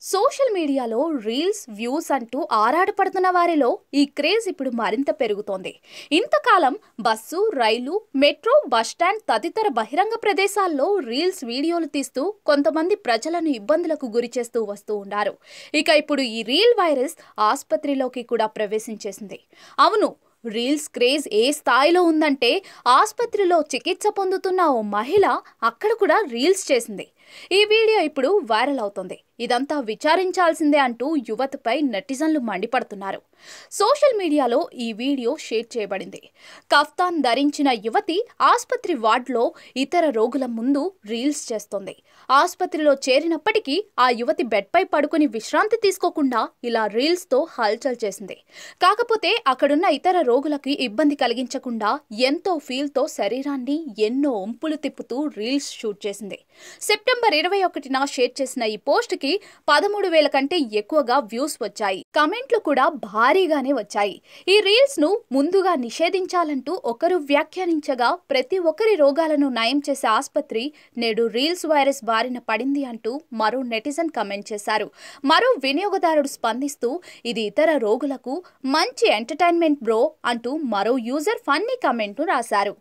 Social మీడియాలో reels views అంటూ ఆరాటపడుతున్న వారిలో ఈ క్రేజ్ ఇప్పుడు మరింత పెరుగుతోంది. ఇంతకాలం బస్సు, రైలు, మెట్రో, బస్టాండ్ తదితర బహిరంగ ప్రదేశాల్లో రీల్స్ వీడియోలు తీస్తూ కొంతమంది ప్రజలను ఇబ్బందులకు గురిచేస్తూ వస్తూ ఉన్నారు. ఇక ఇప్పుడు ఈ రీల్ వైరస్ ఆసుపత్రిలోకి కూడా ప్రవేశించేసింది. అవును, రీల్స్ క్రేజ్ ఏ స్థాయిలో ఉందంటే ఆసుపత్రిలో చికిత్స పొందుతున్న ఓ మహిళ అక్కడ కూడా రీల్స్ చేసింది. ఈ వీడియో ఇప్పుడు వైరల్ అవుతుంది. ఇదంతా విచారించాల్సిందే అంటూ యువతపై నెటిజన్లు మండిపడుతున్నారు. సోషల్ మీడియాలో ఈ వీడియో షేర్ చేయబడింది. కఫ్తాన్ ధరించిన యువతి ఆసుపత్రి వార్డులో ఇతర రోగుల ముందు రీల్స్ చేస్తోంది. ఆసుపత్రిలో చేరినప్పటికీ ఆ యువతి బెడ్పై పడుకుని విశ్రాంతి తీసుకోకుండా ఇలా రీల్స్తో హల్చల్ చేసింది. కాకపోతే అక్కడున్న ఇతర రోగులకి ఇబ్బంది కలిగించకుండా ఎంతో ఫీల్తో శరీరాన్ని ఎన్నో ఒంపులు తిప్పుతూ రీల్స్ షూట్ చేసింది. సెప్టెంబర్ 21న షేర్ చేసిన ఈ పోస్ట్ కి 13,000 కంటే ఎక్కువగా వ్యూస్ వచ్చాయి. కమెంట్లు కూడా భారీగానే వచ్చాయి. ఈ రీల్స్ ను ముందుగా నిషేధించాలంటూ ఒకరు వ్యాఖ్యానించగా, ప్రతి ఒక్కరి రోగాలను నయం చేసే ఆసుపత్రి నేడు రీల్స్ వైరస్ బారిన పడింది అంటూ మరో నెటిజన్ కమెంట్ చేశారు. మరో వినియోగదారుడు స్పందిస్తూ, ఇది ఇతర రోగులకు మంచి ఎంటర్టైన్మెంట్ బ్రో అంటూ మరో యూజర్ ఫన్నీ కమెంట్ ను రాశారు.